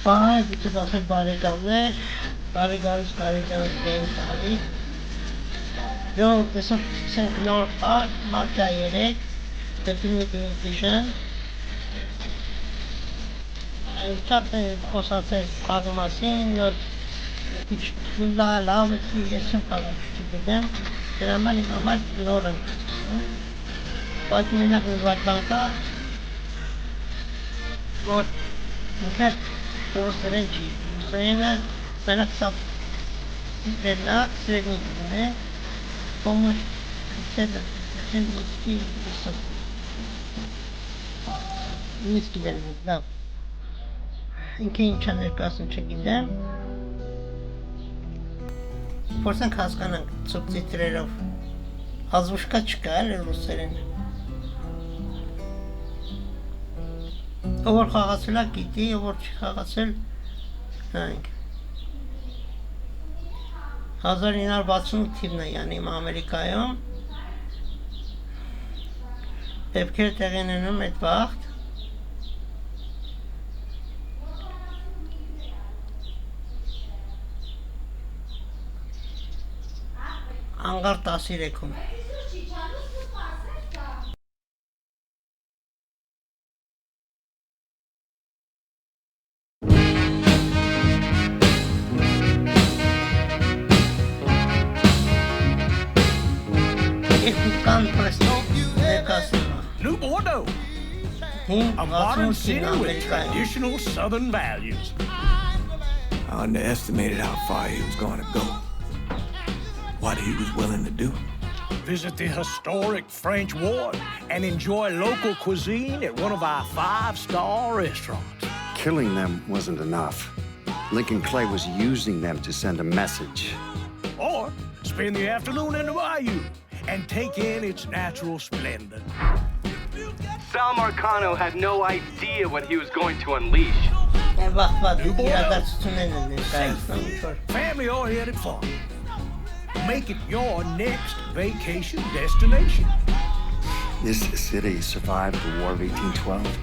Bye, because I said body down there. Bodyguards games body. Yo, this is your art, not hayeren. Definitely vision. Tabii konsantre kalmasın, yok hiç bunlar lavet yesin falan dedim. Hemen normal diyorum. Bakın ne kadar banka. What? Mungkin terus energi. Saya sab enak sering ini. Komus saya miski verildi. İkinci çanırkasını çekeceğim. Forsan kaskanın subtitrleri azmışka çıkar Rusların. Over kağıtsıyla gitti, over kağıtsıyla Hazır inar basın tipine yani Amerika'ya. Tepkir teğeninin etvaxt. Angar tasir ekun. New Bordeaux, a modern city with traditional Southern values. I underestimated how far he was going to go. What he was willing to do. Visit the historic French Ward and enjoy local cuisine at one of our 5-star restaurants. Killing them wasn't enough. Lincoln Clay was using them to send a message. Or spend the afternoon in the bayou and take in its natural splendor. Sal Marcano had no idea what he was going to unleash. New Bordeaux, family-oriented farm. Make it your next vacation destination. This city survived the War of 1812,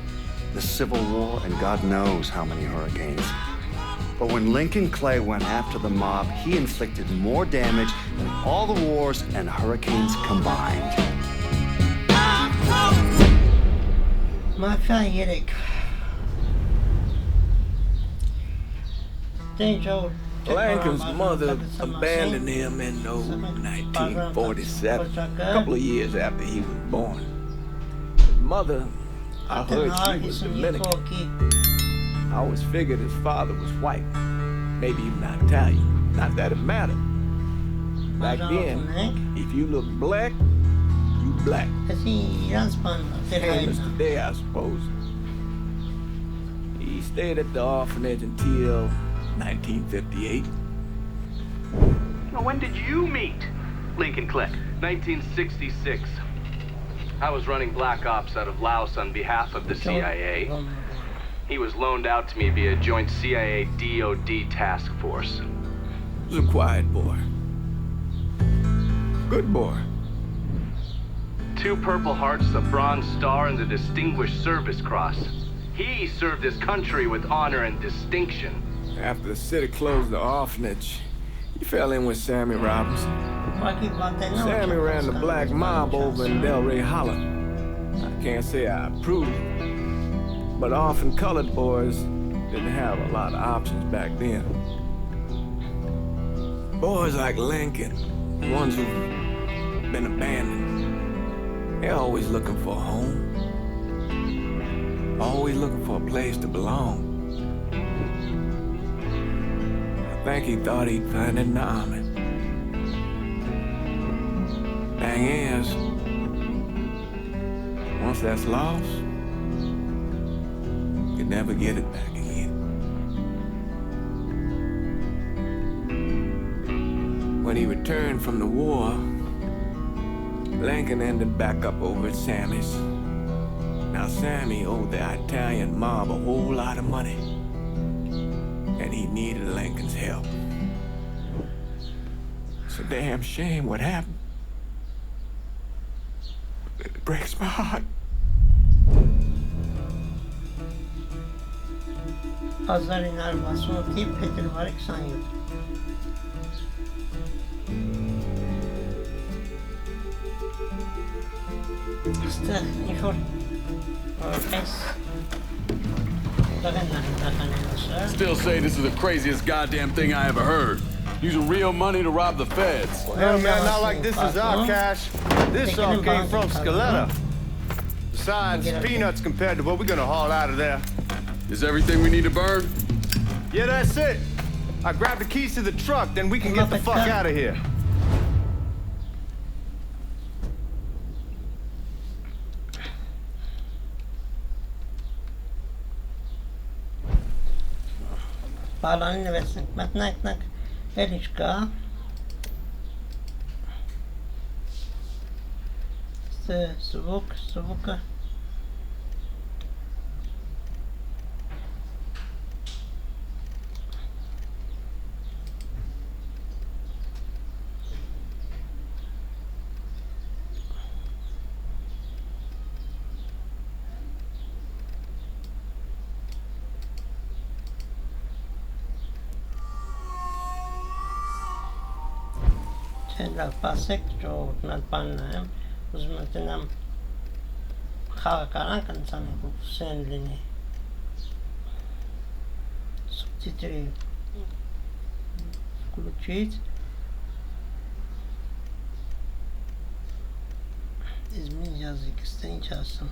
the Civil War, and God knows how many hurricanes. But when Lincoln Clay went after the mob, he inflicted more damage than all the wars and hurricanes combined. Mafia gerek. Lincoln's mother abandoned him in 1947, a couple of years after he was born. His mother, I heard she was Dominican. I always figured his father was white, maybe even Italian. Not that it mattered. Back then, if you look black, you black. Same as today, I suppose. He stayed at the orphanage until 1958. Now, when did you meet Lincoln Clay? 1966. I was running black ops out of Laos on behalf of the CIA. He was loaned out to me via joint CIA-DOD task force. He was a quiet boy. Good boy. 2 Purple Hearts, a Bronze Star, and the Distinguished Service Cross. He served his country with honor and distinction. After the city closed the orphanage, he fell in with Sammy Robinson. Sammy ran the black mob over in Delray Hollow. I can't say I approve, but orphan colored boys didn't have a lot of options back then. Boys like Lincoln, ones who've been abandoned, they're always looking for a home. Always looking for a place to belong. I think he thought he'd find it in the army. Thing is, once that's lost, you can never get it back again. When he returned from the war, Lincoln ended back up over at Sammy's. Now Sammy owed the Italian mob a whole lot of money, and he needed Lincoln's help. It's a damn shame what happened. It breaks my heart. 1968-ի փետրվարի 27։ Այստեղ ինչ-որ որպես Still say this is the craziest goddamn thing I ever heard. Using real money to rob the feds. Hell, man, not like this is our cash. This all came from Scaletta. Besides, peanuts compared to what we're gonna haul out of there. Is everything we need to burn? Yeah, that's it. I grabbed the keys to the truck, then we can get the fuck out of here. Բալանին նվեցնենք, մտնենք էլ ինչ կա սվուկը Լավ, պասեք, ժողովուրդն ալ բանն եմ, ուզում եմ տնամ խաղակարանք ընծանենք ու սեն լինի սուբտիտրի կլուչից իզմին յազիկ, ստե ինչ ասում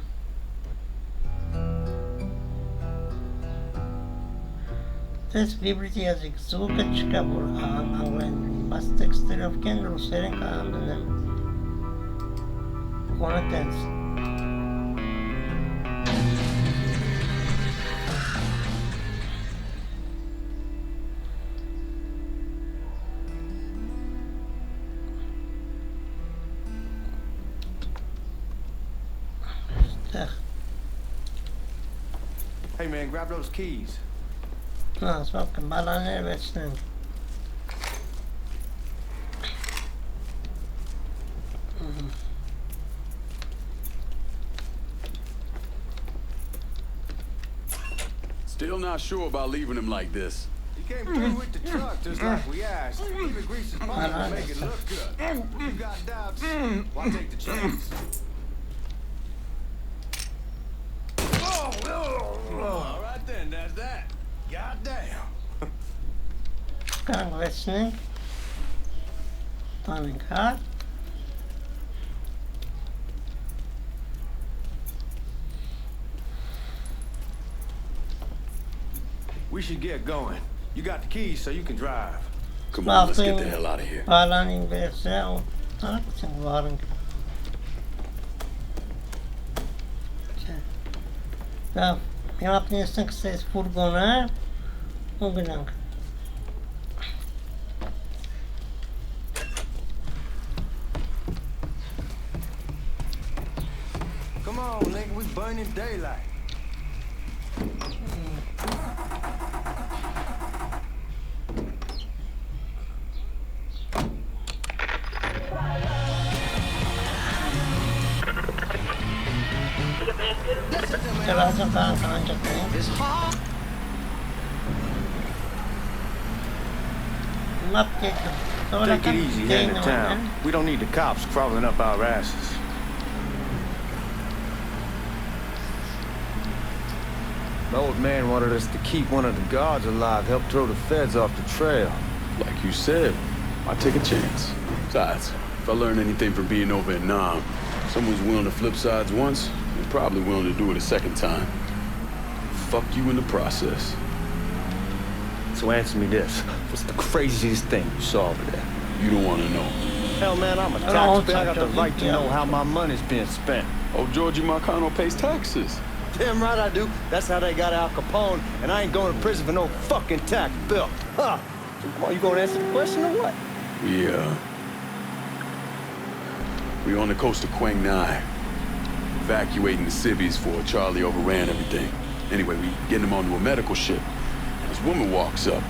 Տես վիբրիտի յազիկ, զուկը չկա, որ անգլեն Բայց տեքստերով կեն ռուսերեն կանդն եմ Կոնը տենց Hey man, grab those keys. Ասված կմալաներ վեցնենք Still not sure about leaving him like this. He came through with the truck just like we asked. Even greased his body to make it look good. You got doubts? Why take the chance? All right then, that's that. Goddamn. Կանք վեցնենք տանենք հատ We should get going. You got the keys so you can drive. Come on, let's get the hell out of here. Բալանին վերսել տանք վարենք Լավ, հիմա պնեսնենք սես ֆուրգոնը ու գնանք Come on, nigga, we burning daylight. Take it easy here in the town. We don't need the cops crawling up our asses. The old man wanted us to keep one of the guards alive, help throw the feds off the trail. Like you said, I take a chance. Besides, if I learn anything from being over in Nam, someone's willing to flip sides once, they're probably willing to do it a second time. Fuck you in the process. So answer me this. What's the craziest thing you saw over there? You don't want to know. Hell, man, I'm a taxpayer. I got the right to know how my money's being spent. Oh, Georgie Marcano pays taxes. Damn right I do. That's how they got Al Capone, and I ain't going to prison for no fucking tax bill. Huh? So, you gonna answer the question or what? Yeah. We're on the coast of Quang Nai, evacuating the civvies for Charlie overran everything. Anyway, we getting him onto a medical ship. And this woman walks up.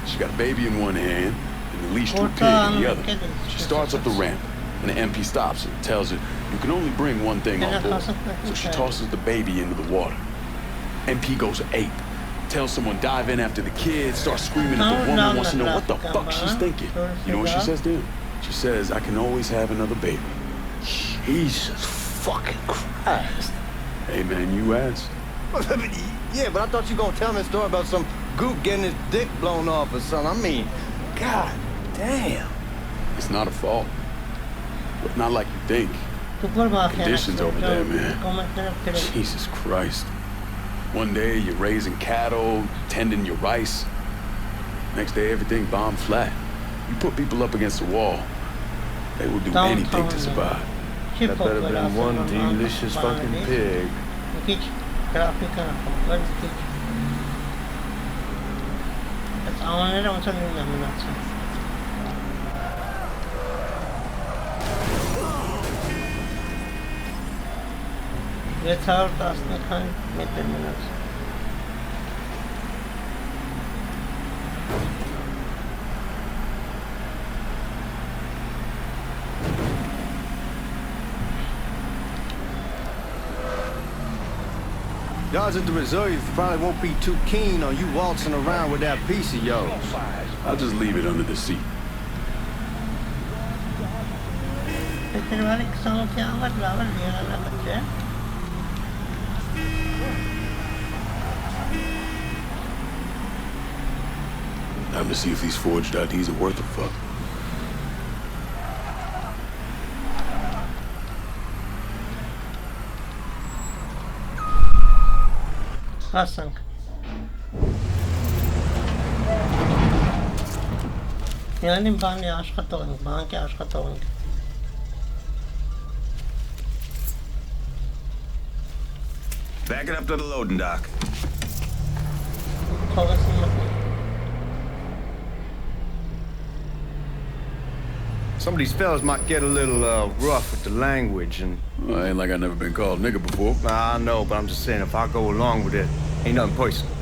She got a baby in one hand and the leash to a pig in the other. She starts up the ramp, and the MP stops her and tells her, you can only bring one thing on board. So she tosses the baby into the water. MP goes ape, tell someone dive in after the kids, start screaming at the woman, wants to know what the fuck she's thinking. You know what she says to him? She says, I can always have another baby. Jesus fucking Christ. Hey man, you asked. Yeah, but I thought you gonna tell me a story about some goop getting his dick blown off or something. I mean, god damn. It's not a fault. But not like you think. Conditions over there, man. Jesus Christ. One day you're raising cattle, tending your rice. Next day everything bombed flat. You put people up against the wall, they will do anything to survive. That better been one delicious fucking pig. Jetzt halt das nicht mit dem Minus. Guys at the reserve probably won't be too keen on you waltzing around with that piece of yours. I'll just leave it under the seat. Time to see if these forged IDs are worth a fuck. Հասանք։ Միանին բանի աշխատող ենք, բանկի աշխատող ենք։ Back it up to the loading dock. Թողեսին մտնի։ Some of these fellas might get a little rough with the language and... Well, ain't like I never been called nigga before. I know, but I'm just saying if I go along with it, ain't nothing personal.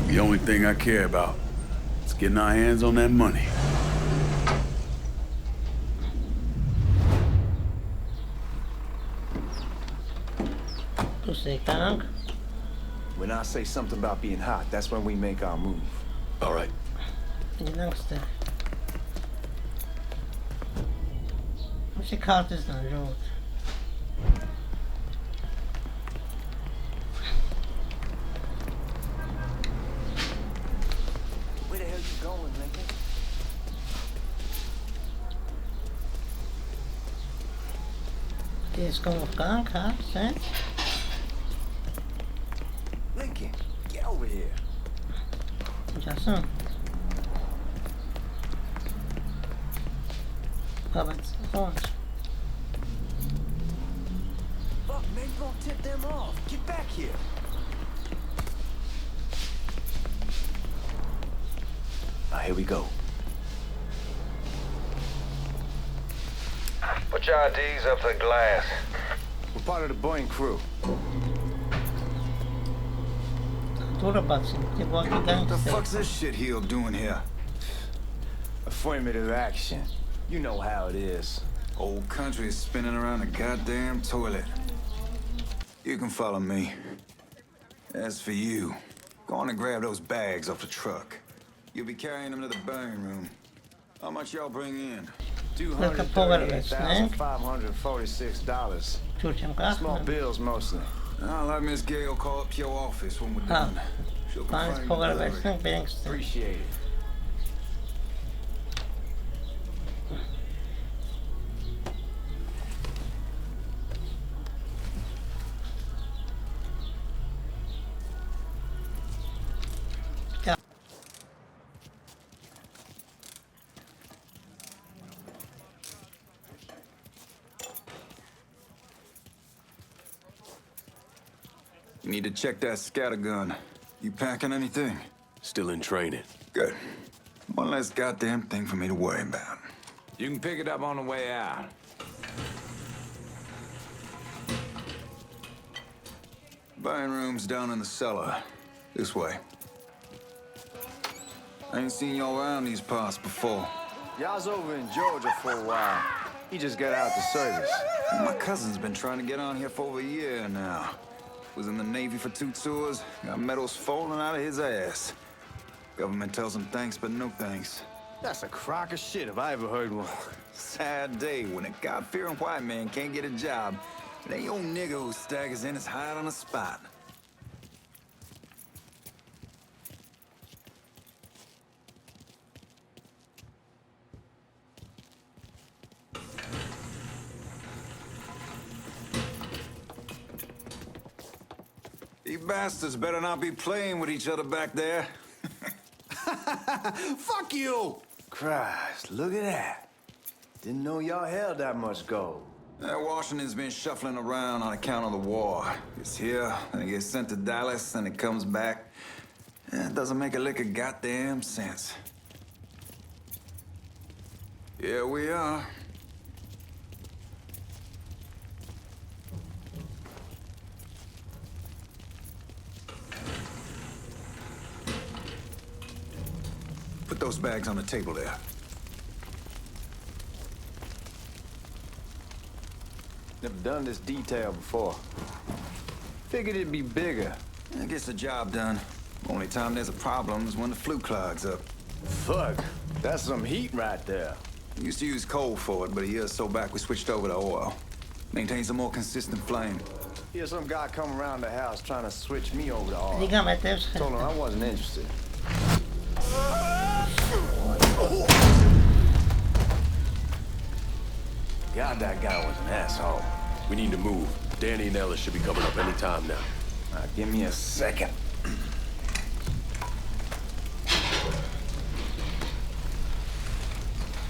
The only thing I care about is getting our hands on that money. When I say something about being hot, that's when we make our move. All right. She caught this on the road. Where the hell you going, Lincoln? This going to huh? Sense? Lincoln, get over here. Jason. Babacığım, sonuç. Fuck, man, you gonna tip them off. Get back here. Now, here we go. Put your IDs up to the glass. We're part of the Boeing crew. What the fuck's this shitheel doing here? Affirmative action. You know how it is. Whole country is spinning around the goddamn toilet. You can follow me. As for you, go on and grab those bags off the truck. You'll be carrying them to the burn room. How much y'all bring in? $238,546. Small bills mostly. I'll let Miss Gale call up your office when we're done. She'll confirm your delivery. Appreciate it. You need to check that scattergun. You packing anything? Still in training. Good. One less goddamn thing for me to worry about. You can pick it up on the way out. Buying rooms down in the cellar. This way. I ain't seen y'all around these parts before. Y'all's over in Georgia for a while. He just got out the service. My cousin's been trying to get on here for over a year now. Was in the Navy for 2 tours. Got medals falling out of his ass. Government tells him thanks, but no thanks. That's a crock of shit if I ever heard one. Sad day when a God-fearing white man can't get a job. And that old nigga who staggers in is hired on the spot. You bastards better not be playing with each other back there. Fuck you! Christ, look at that. Didn't know y'all held that much gold. Washington's been shuffling around on account of the war. It's here, and it gets sent to Dallas, and it comes back. It doesn't make a lick of goddamn sense. Here we are. Put those bags on the table there. Never done this detail before. Figured it'd be bigger. It gets the job done. Only time there's a problem is when the flue clogs up. Fuck, that's some heat right there. We used to use coal for it, but a year or so back we switched over to oil. Maintains a more consistent flame. Here's some guy come around the house trying to switch me over to oil. Dígame, Told him I wasn't interested. God, that guy was an asshole. We need to move. Danny and Ellis should be coming up any time now. Give me a second.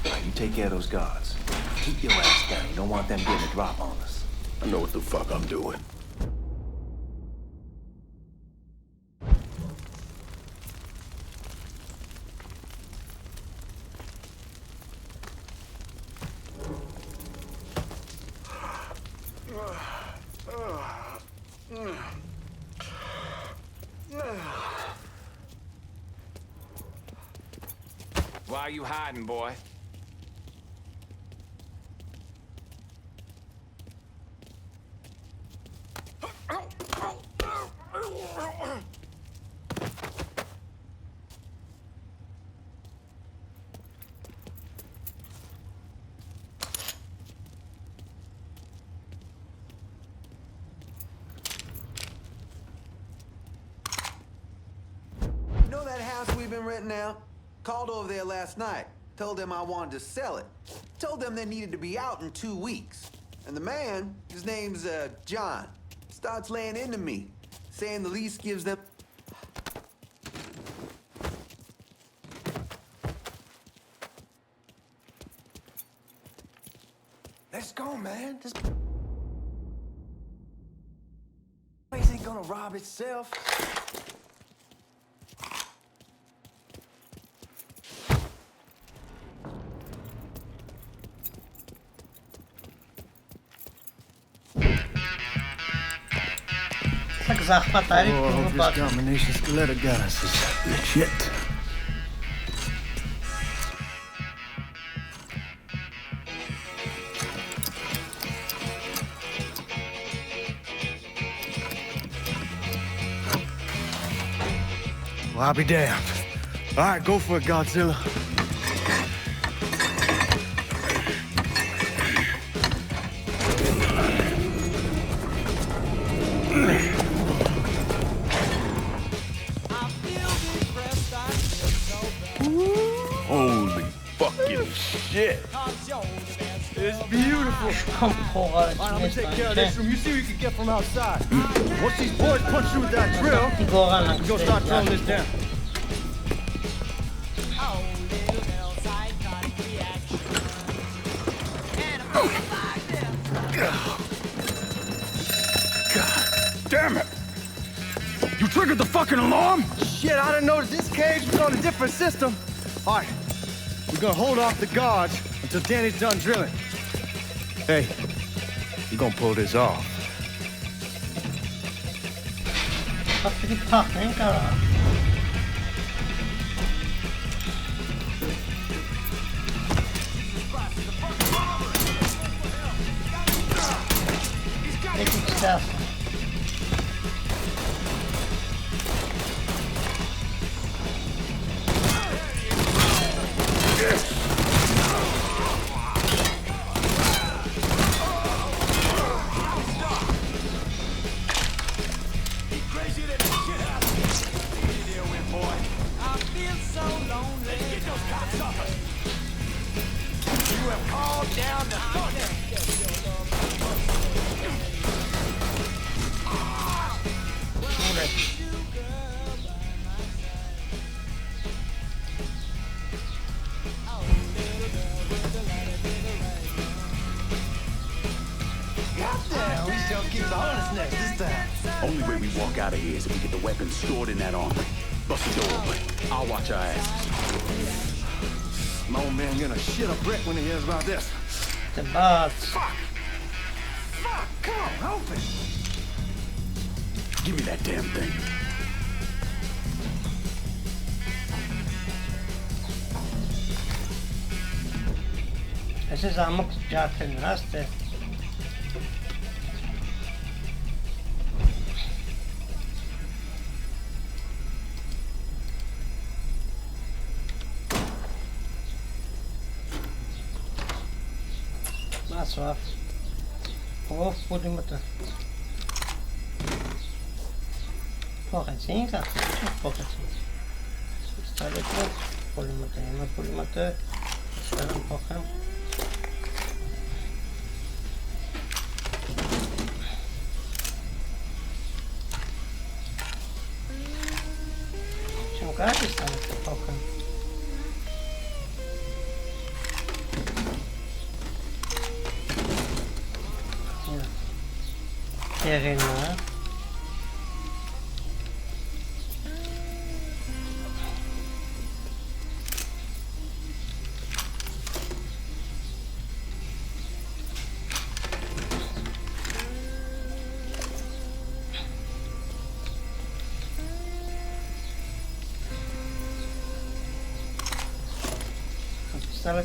You take care of those guards. Keep your ass down. You don't want them getting a drop on us. I know what the fuck I'm doing. Why are you hiding, boy? You know that house we've been renting out? Called over there last night. Told them I wanted to sell it. Told them they needed to be out in 2 weeks. And the man, his name's John, starts laying into me, saying the lease gives them... Let's go, man. This place ain't gonna rob itself. Tak zachwatali, kurwa. This combination stiletto got us is legit. Well, I'll be damned. All right, go for it, Godzilla. Holy fucking shit. It's beautiful. Kom på, All right, I'm gonna take care of this room. You see what you can get from outside. Once these boys punch you with that drill, we're gonna start throwing this down. God damn it. You triggered the fucking alarm? Shit, I didn't know that this cage was on a different system. All right, we're gonna hold off the guards until Danny's done drilling. Hey, you're gonna pull this off. Varför du tappar en kara? Det är inte stress. down the thunder. Goddamn, we still keep the hornet's nest this time. Only way we walk out of here is if we get the weapons stored in that armory. Bust the door open. I'll watch our asses. My old man gonna shit a brick when he hears about this. The bots. Fuck! Come on, open! Give me that damn thing. This is amok jaten raste. That's rough. Oh, put him at the pocket. See that? Pocket. Start it up. Pull him at the pocket. Gratis start at the pocket. Hayeren, hè?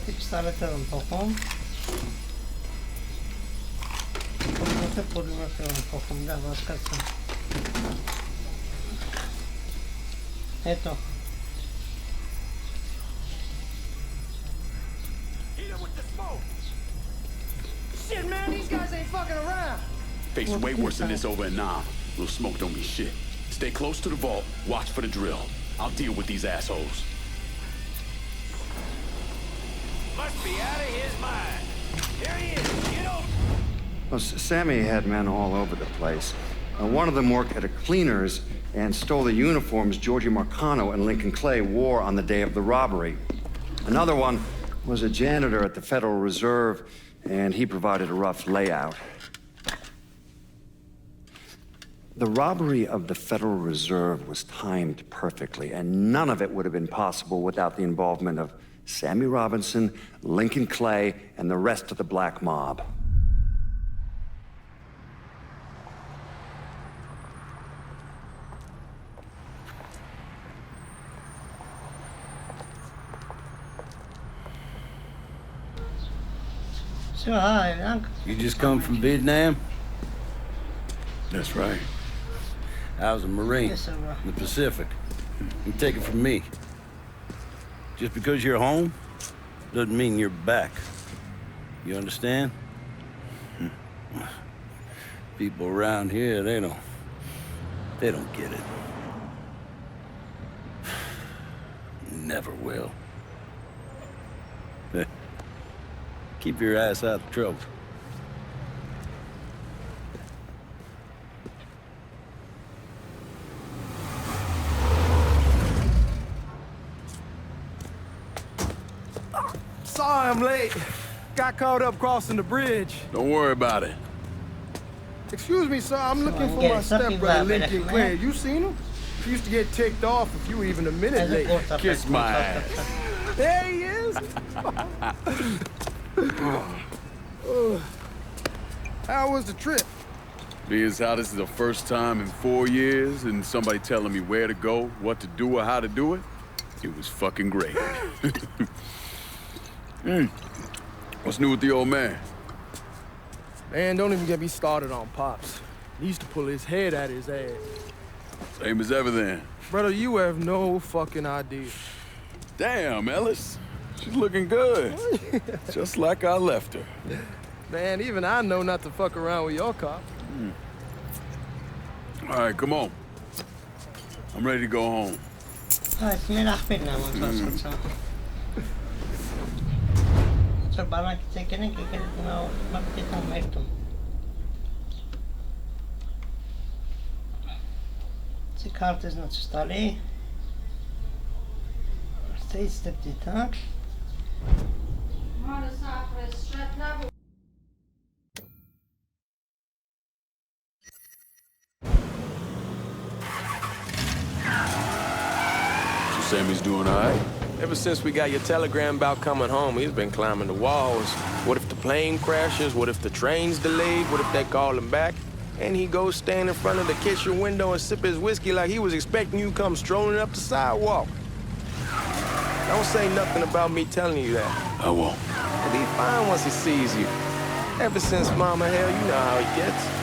Pistolet un poco. Polimate un poco, da, va scherzando. Eto. Shit, man, these guys ain't fucking around. Face way worse than this over in Nam. Little smoke don't be shit. Stay close to the vault. Watch for the drill. I'll deal with these assholes. Must be out of his mind. Here he is. Get over. Well, Sammy had men all over the place. One of them worked at a cleaner's and stole the uniforms Georgie Marcano and Lincoln Clay wore on the day of the robbery. Another one was a janitor at the Federal Reserve, and he provided a rough layout. The robbery of the Federal Reserve was timed perfectly, and none of it would have been possible without the involvement of Sammy Robinson, Lincoln Clay, and the rest of the black mob. So hi, Uncle. You just come from Vietnam? That's right. I was a Marine Yes, sir. in the Pacific. You take it from me. Just because you're home doesn't mean you're back. You understand? People around here, they don't get it. Never will. Keep your ass out of trouble. Sorry I'm late. Got caught up crossing the bridge. Don't worry about it. Excuse me, sir. I'm looking for my stepbrother, Lincoln Clay. You seen him? He used to get ticked off if you were even a minute late. Kiss my ass. There he is. How was the trip? Being as how this is the first time in 4 years and somebody telling me where to go, what to do, or how to do it, it was fucking great. What's new with the old man? Man, don't even get me started on Pops. He used to pull his head out his ass. Same as ever then. Brother, you have no fucking idea. Damn, Ellis. She's looking good. Just like I left her. Man, even I know not to fuck around with your cop. All right, come on. I'm ready to go home. Ոնց որ բանակից եկել ենք, եկել մակետան մերտում։ Це карты, значит, стали. Стоит степти, так? So Sammy's doing all right? Ever since we got your telegram about coming home, he's been climbing the walls. What if the plane crashes? What if the train's delayed? What if they call him back? And he goes stand in front of the kitchen window and sip his whiskey like he was expecting you to come strolling up the sidewalk. Don't say nothing about me telling you that. I won't. He'll be fine once he sees you. Ever since Mama, hell, you know how he gets.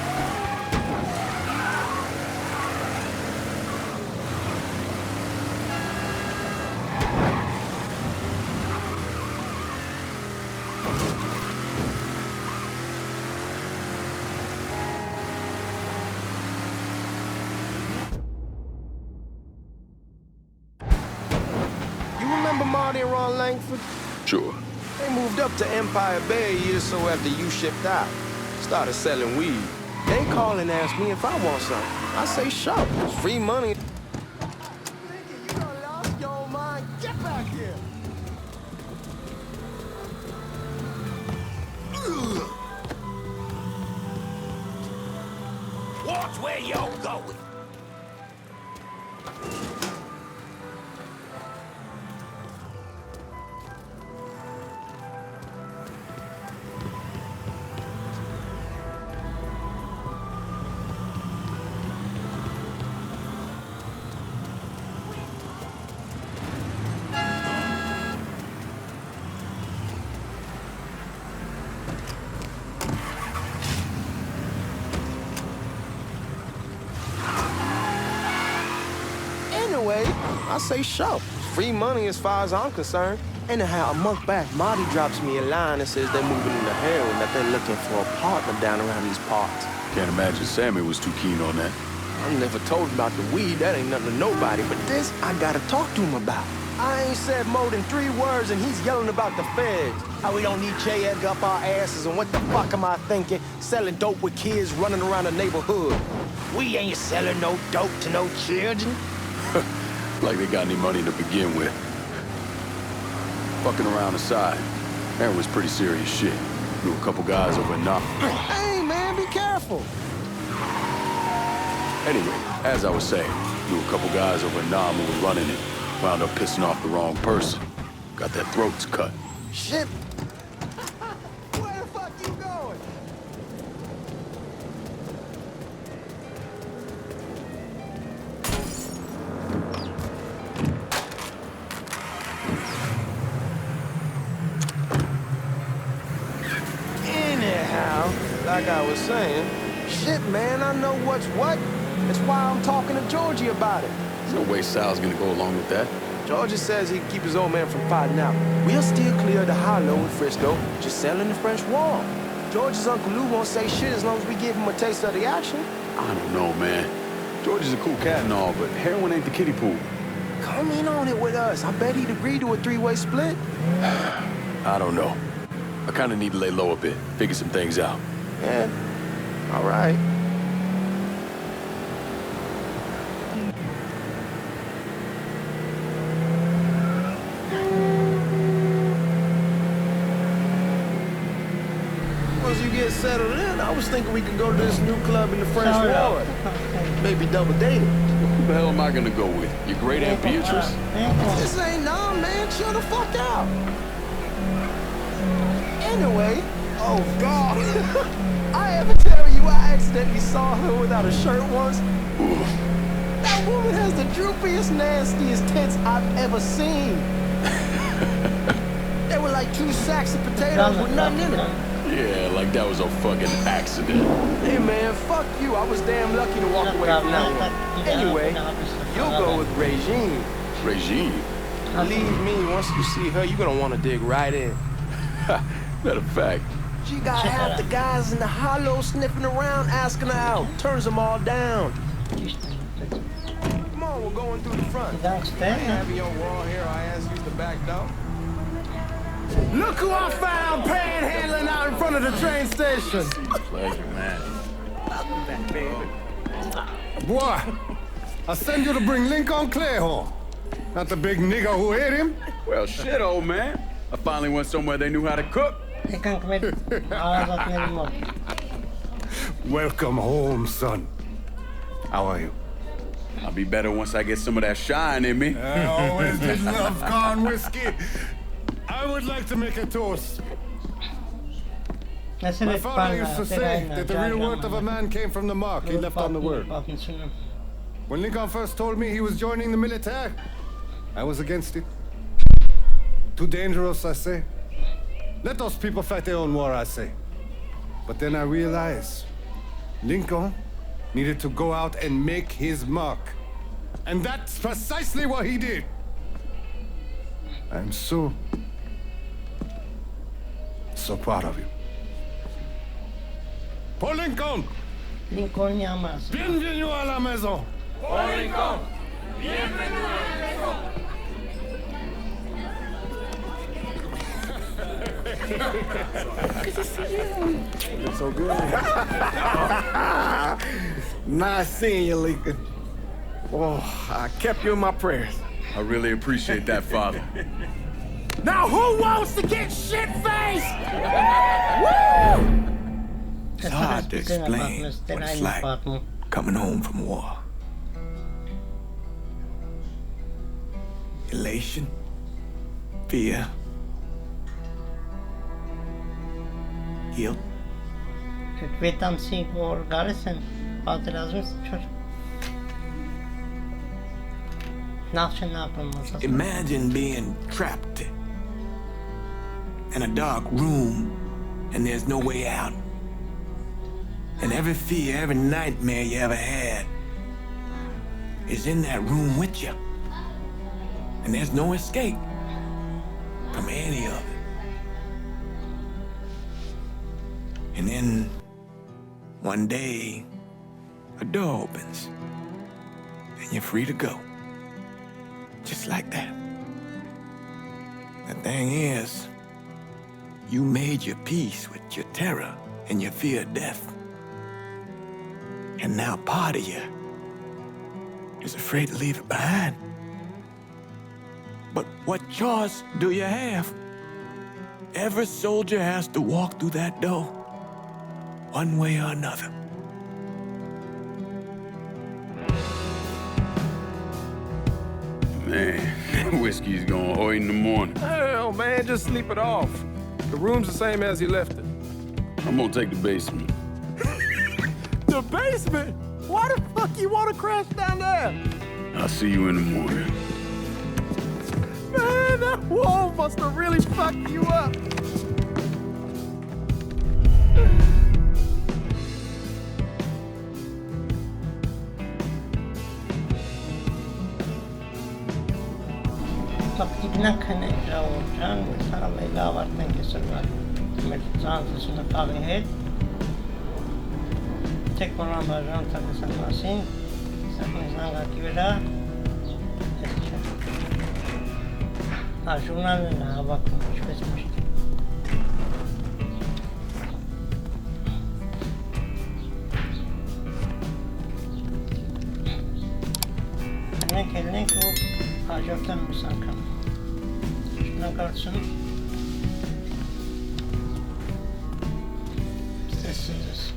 Sure. They moved up to Empire Bay a year or so after you shipped out. Started selling weed. They call and ask me if I want something. I say, sure. It's free money. You done lost your mind. Get back here. Watch where you're going. I say, sure. Free money as far as I'm concerned. Anyhow, a month back, Marty drops me a line and says they're moving into heroin, that they're looking for a partner down around these parts. Can't imagine Sammy was too keen on that. I never told him about the weed. That ain't nothing to nobody. But this, I gotta talk to him about. I ain't said more than 3 words, and he's yelling about the feds. How we don't need J. Edgar up our asses, and what the fuck am I thinking? Selling dope with kids running around the neighborhood. We ain't selling no dope to no children. Like they got any money to begin with. Fucking around aside, that was pretty serious shit. Knew a couple guys over in Knox. Hey, man, be careful. Anyway, as I was saying, knew a couple guys over in Nam who were running it. Wound up pissing off the wrong person. Got their throats cut. Shit. Where the fuck you going? Anyhow, like I was saying, shit, man, I know what's what. That's why I'm talking to Georgie about it. There's no way Sal's gonna go along with that. Georgie says he can keep his old man from fighting out. We'll still clear the hollow in Frisco, just selling the French Wall. George's Uncle Lou won't say shit as long as we give him a taste of the action. I don't know, man. George is a cool cat and all, but heroin ain't the kiddie pool. Come in on it with us. I bet he'd agree to a 3-way split. I don't know. I kind of need to lay low a bit, figure some things out. Yeah, all right. Once you get settled in, I was thinking we could go to this new club in the French Ward. Maybe double date it. Who the hell am I gonna go with? Your great Aunt Beatrice? This ain't no, man. Chill the fuck out. Anyway, oh God. I ever tell you I accidentally saw her without a shirt once? Oof. That woman has the droopiest, nastiest tits I've ever seen. They were like 2 sacks of potatoes with nothing in it. Yeah, like that was a fucking accident. Hey man, fuck you. I was damn lucky to walk away from that one. Anyway, you'll go with Regine. Regine? Believe me, once you see her, you're gonna want to dig right in. Matter of fact. She got half the guys in the hollow sniffing around, asking her out. Turns them all down. Come on, we're going through the front. I ain't having your wall here. I asked you the back door. Look who I found panhandling out in front of the train station. Pleasure, man. Boy, I send you to bring Lincoln Clay home. Not the big nigger who hit him. Well, shit, old man. I finally went somewhere they knew how to cook. Welcome home, son. How are you? I'll be better once I get some of that shine in me. I always did love corn whiskey. I would like to make a toast. My father used to say that the real worth of a man came from the mark he left on the world. When Lincoln first told me he was joining the military, I was against it. Too dangerous, I say. Let those people fight their own war, I say. But then I realized Lincoln needed to go out and make his mark. And that's precisely what he did. I'm so proud of you. Paul Lincoln! Lincoln Yamas. Bienvenue à la maison! Paul Lincoln, bienvenue à la maison. Good to see you. You look so good. Nice seeing you, Lincoln. Oh, I kept you in my prayers. I really appreciate that, Father. Now who wants to get shit-faced? Woo! It's hard to explain what it's like coming home from war. Elation, fear, guilt. Imagine being trapped in a dark room and there's no way out. And every fear, every nightmare you ever had is in that room with you. And there's no escape from any of it. And then one day, a door opens and you're free to go. Just like that. The thing is, you made your peace with your terror and your fear of death. And now part of you is afraid to leave it behind. But what choice do you have? Every soldier has to walk through that door, one way or another. Man, whiskey's going hoy in the morning. Hell, man, just sleep it off. The room's the same as you left it. I'm gonna take the basement. The basement? Why the fuck you want to crash down there? I'll see you in the morning. Man, that wall must have really fucked you up. Tek olan bajan takısan masin, sakınızdan kakibela. Ha, jurnalına bakmış, besmiş. Eline ki o hacörten mi sankam? Şuna karşın. Sessiz.